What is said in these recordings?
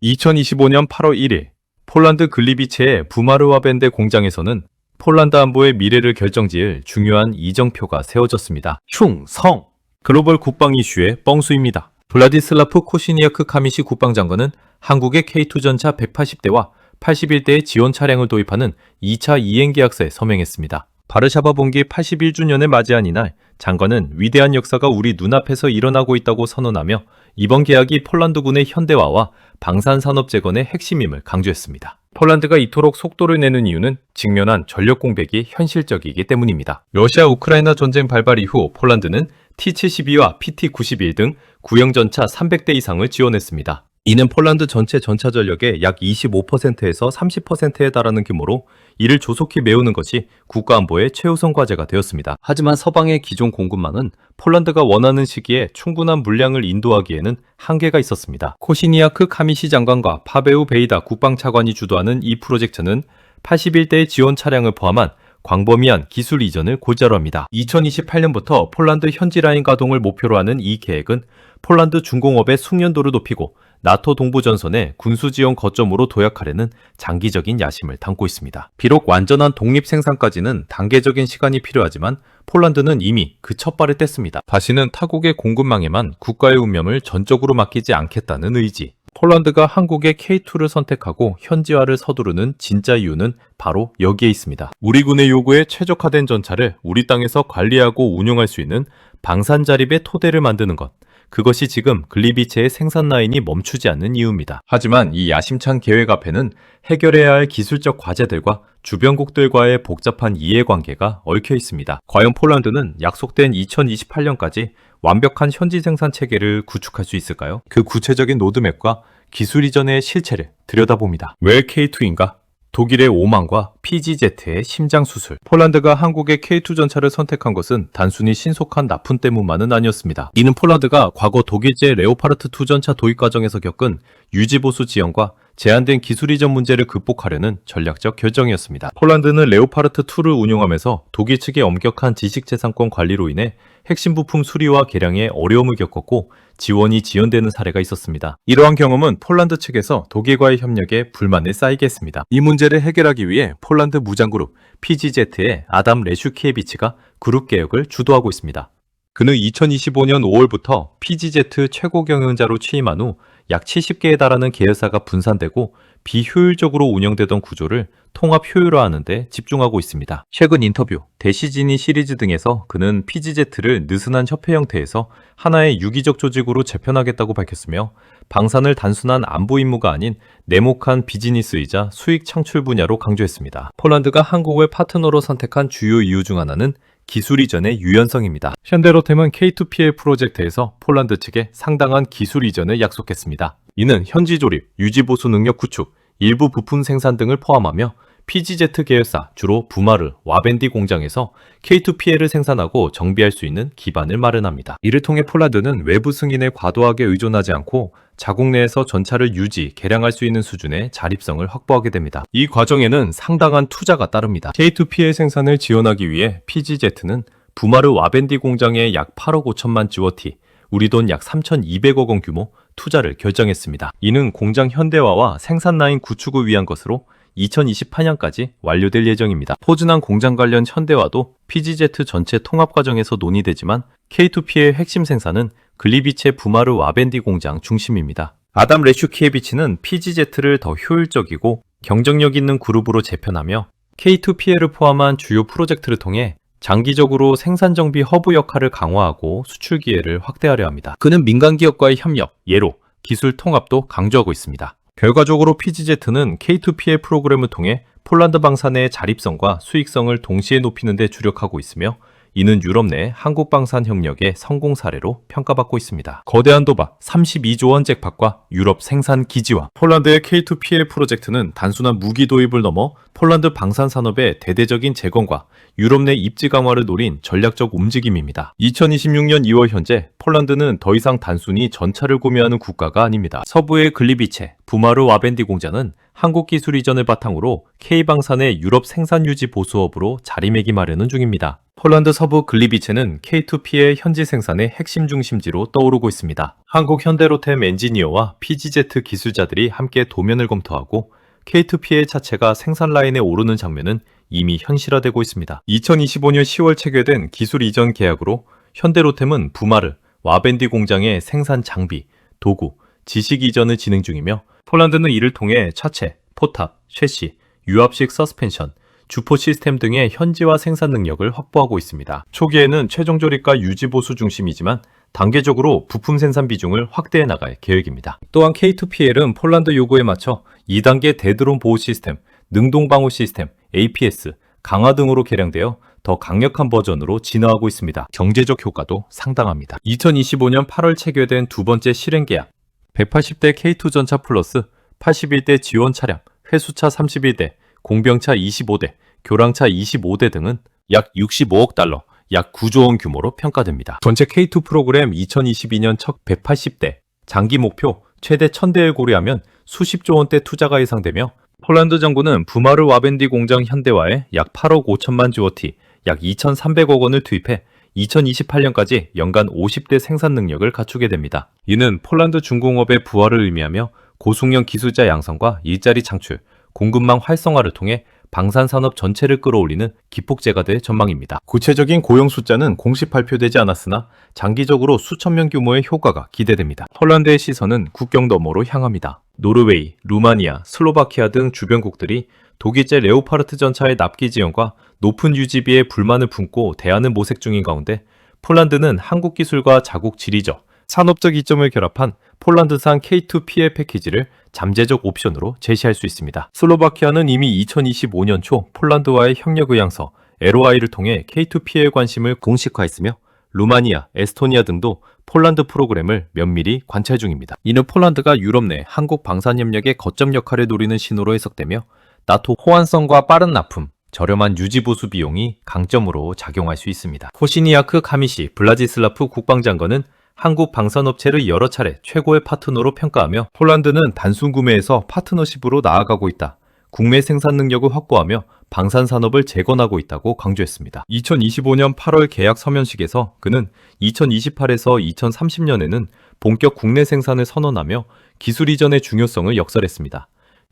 2025년 8월 1일 폴란드 글리비체의 부마르와벤데 공장에서는 폴란드 안보의 미래를 결정지을 중요한 이정표가 세워졌습니다. 충성! 글로벌 국방 이슈의 뻥수입니다. 블라디슬라프 코시니아크 카미시 국방장관은 한국의 K2 전차 180대와 81대의 지원 차량을 도입하는 2차 이행 계약서에 서명했습니다. 바르샤바 봉기 81주년을 맞이한 이날 장관은 위대한 역사가 우리 눈앞에서 일어나고 있다고 선언하며 이번 계약이 폴란드군의 현대화와 방산산업 재건의 핵심임을 강조했습니다. 폴란드가 이토록 속도를 내는 이유는 직면한 전력 공백이 현실적이기 때문입니다. 러시아 우크라이나 전쟁 발발 이후 폴란드는 T-72와 PT-91 등 구형 전차 300대 이상을 지원했습니다. 이는 폴란드 전체 전차 전력의 약 25%에서 30%에 달하는 규모로 이를 조속히 메우는 것이 국가안보의 최우선 과제가 되었습니다. 하지만 서방의 기존 공급망은 폴란드가 원하는 시기에 충분한 물량을 인도하기에는 한계가 있었습니다. 코시니아크 카미시 장관과 파베우 베이다 국방차관이 주도하는 이 프로젝트는 81대의 지원 차량을 포함한 광범위한 기술 이전을 골자로 합니다. 2028년부터 폴란드 현지 라인 가동을 목표로 하는 이 계획은 폴란드 중공업의 숙련도를 높이고 나토 동부전선의 군수지원 거점으로 도약하려는 장기적인 야심을 담고 있습니다. 비록 완전한 독립 생산까지는 단계적인 시간이 필요하지만 폴란드는 이미 그 첫 발을 뗐습니다. 다시는 타국의 공급망에만 국가의 운명을 전적으로 맡기지 않겠다는 의지. 폴란드가 한국의 K2를 선택하고 현지화를 서두르는 진짜 이유는 바로 여기에 있습니다. 우리 군의 요구에 최적화된 전차를 우리 땅에서 관리하고 운용할 수 있는 방산자립의 토대를 만드는 것. 그것이 지금 글리비체의 생산 라인이 멈추지 않는 이유입니다. 하지만 이 야심찬 계획 앞에는 해결해야 할 기술적 과제들과 주변국들과의 복잡한 이해관계가 얽혀 있습니다. 과연 폴란드는 약속된 2028년까지 완벽한 현지 생산 체계를 구축할 수 있을까요? 그 구체적인 로드맵과 기술 이전의 실체를 들여다봅니다. 왜 K2인가? 독일의 오만과 PGZ의 심장수술. 폴란드가 한국의 K2 전차를 선택한 것은 단순히 신속한 납품 때문만은 아니었습니다. 이는 폴란드가 과거 독일제 레오파르트 2 전차 도입 과정에서 겪은 유지보수 지연과 제한된 기술 이전 문제를 극복하려는 전략적 결정이었습니다. 폴란드는 레오파르트 2를 운용하면서 독일 측의 엄격한 지식재산권 관리로 인해 핵심 부품 수리와 개량에 어려움을 겪었고 지원이 지연되는 사례가 있었습니다. 이러한 경험은 폴란드 측에서 독일과의 협력에 불만을 쌓이게 했습니다. 이 문제를 해결하기 위해 폴란드 무장그룹 PGZ의 아담 레슈키에비치가 그룹 개혁을 주도하고 있습니다. 그는 2025년 5월부터 PGZ 최고 경영자로 취임한 후 약 70개에 달하는 계열사가 분산되고 비효율적으로 운영되던 구조를 통합 효율화하는 데 집중하고 있습니다. 최근 인터뷰, 대시지니 시리즈 등에서 그는 PGZ를 느슨한 협회 형태에서 하나의 유기적 조직으로 재편하겠다고 밝혔으며 방산을 단순한 안보 임무가 아닌 내목한 비즈니스이자 수익 창출 분야로 강조했습니다. 폴란드가 한국을 파트너로 선택한 주요 이유 중 하나는 기술 이전의 유연성입니다. 현대로템은 K2PL 프로젝트에서 폴란드 측에 상당한 기술 이전을 약속했습니다. 이는 현지 조립, 유지보수 능력 구축, 일부 부품 생산 등을 포함하며 PGZ 계열사 주로 부마르, 와벤디 공장에서 K2PL을 생산하고 정비할 수 있는 기반을 마련합니다. 이를 통해 폴란드는 외부 승인에 과도하게 의존하지 않고 자국 내에서 전차를 유지, 개량할 수 있는 수준의 자립성을 확보하게 됩니다. 이 과정에는 상당한 투자가 따릅니다. K2PL 생산을 지원하기 위해 PGZ는 부마르 와벤디 공장에 약 8억 5천만 주어티, 우리 돈 약 3,200억 원 규모 투자를 결정했습니다. 이는 공장 현대화와 생산 라인 구축을 위한 것으로 2028년까지 완료될 예정입니다. 포즈난 공장 관련 현대화도 PGZ 전체 통합 과정에서 논의되지만 K2P의 핵심 생산은 글리비체 부마르 와벤디 공장 중심입니다. 아담 레슈키에비치는 PGZ를 더 효율적이고 경쟁력 있는 그룹으로 재편하며 K2PL을 포함한 주요 프로젝트를 통해 장기적으로 생산 정비 허브 역할을 강화하고 수출 기회를 확대하려 합니다. 그는 민간 기업과의 협력, 예로 기술 통합도 강조하고 있습니다. 결과적으로 PGZ는 K2PL 프로그램을 통해 폴란드 방산의 자립성과 수익성을 동시에 높이는 데 주력하고 있으며 이는 유럽 내 한국 방산 협력의 성공 사례로 평가받고 있습니다. 거대한 도박, 32조 원 잭팟과 유럽 생산 기지화. 폴란드의 K2PL 프로젝트는 단순한 무기 도입을 넘어 폴란드 방산 산업의 대대적인 재건과 유럽 내 입지 강화를 노린 전략적 움직임입니다. 2026년 2월 현재 폴란드는 더 이상 단순히 전차를 구매하는 국가가 아닙니다. 서부의 글리비체, 부마르 와벤디 공장은 한국 기술 이전을 바탕으로 K방산의 유럽 생산 유지 보수업으로 자리매김하려는 중입니다. 폴란드 서부 글리비체는 K2P의 현지 생산의 핵심 중심지로 떠오르고 있습니다. 한국 현대로템 엔지니어와 PGZ 기술자들이 함께 도면을 검토하고 K2P의 차체가 생산 라인에 오르는 장면은 이미 현실화되고 있습니다. 2025년 10월 체결된 기술 이전 계약으로 현대로템은 부마르, 와벤디 공장의 생산 장비, 도구, 지식 이전을 진행 중이며 폴란드는 이를 통해 차체, 포탑, 셰시, 유압식 서스펜션, 주포 시스템 등의 현지화 생산 능력을 확보하고 있습니다. 초기에는 최종 조립과 유지 보수 중심이지만 단계적으로 부품 생산 비중을 확대해 나갈 계획입니다. 또한 K2PL은 폴란드 요구에 맞춰 2단계 대드론 보호 시스템, 능동 방호 시스템, APS, 강화 등으로 개량되어 더 강력한 버전으로 진화하고 있습니다. 경제적 효과도 상당합니다. 2025년 8월 체결된 두 번째 실행 계약, 180대 K2 전차 플러스 81대 지원 차량, 회수차 31대, 공병차 25대, 교량차 25대 등은 약 65억 달러, 약 9조 원 규모로 평가됩니다. 전체 K2 프로그램 2022년 첫 180대, 장기 목표 최대 1000대를 고려하면 수십조 원대 투자가 예상되며 폴란드 정부는 부마르 와벤디 공장 현대화에 약 8억 5천만 주어티, 약 2,300억 원을 투입해 2028년까지 연간 50대 생산 능력을 갖추게 됩니다. 이는 폴란드 중공업의 부활을 의미하며 고숙련 기술자 양성과 일자리 창출, 공급망 활성화를 통해 방산산업 전체를 끌어올리는 기폭제가 될 전망입니다. 구체적인 고용 숫자는 공식 발표되지 않았으나 장기적으로 수천 명 규모의 효과가 기대됩니다. 폴란드의 시선은 국경 너머로 향합니다. 노르웨이, 루마니아, 슬로바키아 등 주변국들이 독일제 레오파르트 전차의 납기 지원과 높은 유지비에 불만을 품고 대안을 모색 중인 가운데 폴란드는 한국 기술과 자국 지리적, 산업적 이점을 결합한 폴란드산 K2PL 패키지를 잠재적 옵션으로 제시할 수 있습니다. 슬로바키아는 이미 2025년 초 폴란드와의 협력 의향서 LOI를 통해 K2PL 관심을 공식화했으며 루마니아, 에스토니아 등도 폴란드 프로그램을 면밀히 관찰 중입니다. 이는 폴란드가 유럽 내 한국 방산협력의 거점 역할을 노리는 신호로 해석되며 나토 호환성과 빠른 납품, 저렴한 유지보수 비용이 강점으로 작용할 수 있습니다. 코시니아크 카미시 블라지슬라프 국방장관은 한국 방산업체를 여러 차례 최고의 파트너로 평가하며 폴란드는 단순 구매에서 파트너십으로 나아가고 있다. 국내 생산 능력을 확보하며 방산 산업을 재건하고 있다고 강조했습니다. 2025년 8월 계약 서면식에서 그는 2028에서 2030년에는 본격 국내 생산을 선언하며 기술 이전의 중요성을 역설했습니다.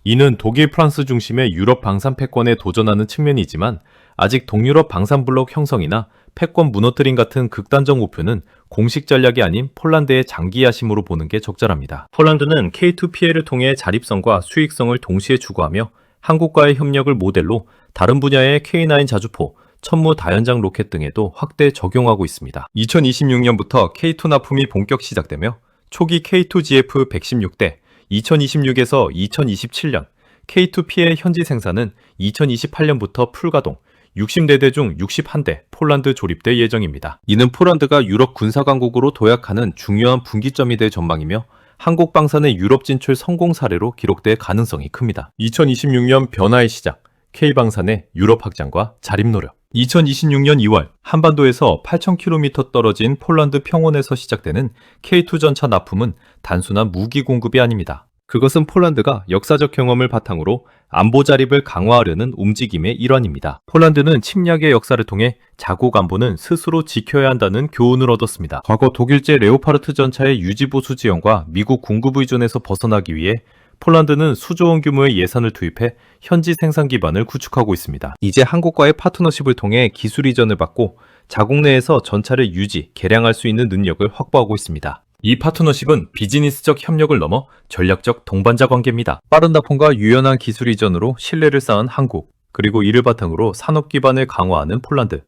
이는 독일, 프랑스 중심의 유럽 방산 패권에 도전하는 측면이지만 아직 동유럽 방산 블록 형성이나 패권 무너뜨림 같은 극단적 목표는 공식 전략이 아닌 폴란드의 장기 야심으로 보는 게 적절합니다. 폴란드는 K2PL을 통해 자립성과 수익성을 동시에 추구하며 한국과의 협력을 모델로 다른 분야의 K9 자주포, 천무 다연장 로켓 등에도 확대 적용하고 있습니다. 2026년부터 K2 납품이 본격 시작되며 초기 K2GF 116대, 2026에서 2027년 K2P의 현지 생산은 2028년부터 풀가동, 60대대 중 61대 폴란드 조립될 예정입니다. 이는 폴란드가 유럽 군사강국으로 도약하는 중요한 분기점이 될 전망이며 한국 방산의 유럽 진출 성공 사례로 기록될 가능성이 큽니다. 2026년 변화의 시작, K방산의 유럽 확장과 자립 노력. 2026년 2월 한반도에서 8,000km 떨어진 폴란드 평원에서 시작되는 K2 전차 납품은 단순한 무기 공급이 아닙니다. 그것은 폴란드가 역사적 경험을 바탕으로 안보 자립을 강화하려는 움직임의 일환입니다. 폴란드는 침략의 역사를 통해 자국 안보는 스스로 지켜야 한다는 교훈을 얻었습니다. 과거 독일제 레오파르트 전차의 유지보수 지원과 미국 공급 의존에서 벗어나기 위해 폴란드는 수조 원 규모의 예산을 투입해 현지 생산 기반을 구축하고 있습니다. 이제 한국과의 파트너십을 통해 기술 이전을 받고 자국 내에서 전차를 유지, 개량할 수 있는 능력을 확보하고 있습니다. 이 파트너십은 비즈니스적 협력을 넘어 전략적 동반자 관계입니다. 빠른 납품과 유연한 기술 이전으로 신뢰를 쌓은 한국, 그리고 이를 바탕으로 산업 기반을 강화하는 폴란드.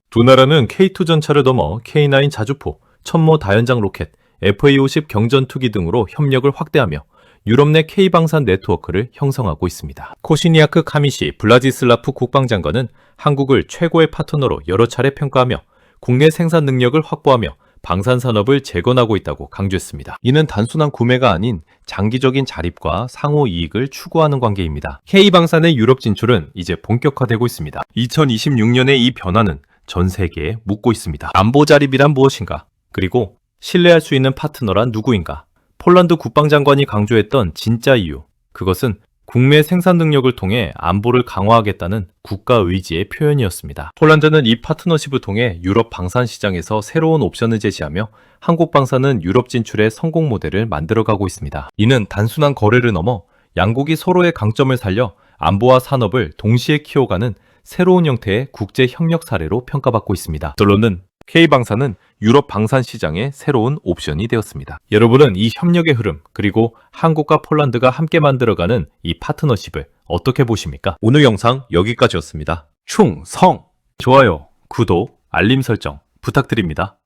두 나라는 K2 전차를 넘어 K9 자주포, 천모 다연장 로켓, FA-50 경전투기 등으로 협력을 확대하며 유럽 내 K방산 네트워크를 형성하고 있습니다. 코시니아크 카미시 블라지슬라프 국방장관은 한국을 최고의 파트너로 여러 차례 평가하며 국내 생산 능력을 확보하며 방산 산업을 재건하고 있다고 강조했습니다. 이는 단순한 구매가 아닌 장기적인 자립과 상호 이익을 추구하는 관계입니다. K방산의 유럽 진출은 이제 본격화되고 있습니다. 2026년의 이 변화는 전 세계에 묻고 있습니다. 안보 자립이란 무엇인가? 그리고 신뢰할 수 있는 파트너란 누구인가? 폴란드 국방장관이 강조했던 진짜 이유, 그것은 국내 생산 능력을 통해 안보를 강화하겠다는 국가 의지의 표현이었습니다. 폴란드는 이 파트너십을 통해 유럽 방산 시장에서 새로운 옵션을 제시하며 한국 방산은 유럽 진출의 성공 모델을 만들어가고 있습니다. 이는 단순한 거래를 넘어 양국이 서로의 강점을 살려 안보와 산업을 동시에 키워가는 새로운 형태의 국제 협력 사례로 평가받고 있습니다. 결론은 K방산은 유럽 방산 시장의 새로운 옵션이 되었습니다. 여러분은 이 협력의 흐름, 그리고 한국과 폴란드가 함께 만들어가는 이 파트너십을 어떻게 보십니까? 오늘 영상 여기까지였습니다. 충성! 좋아요, 구독, 알림 설정 부탁드립니다.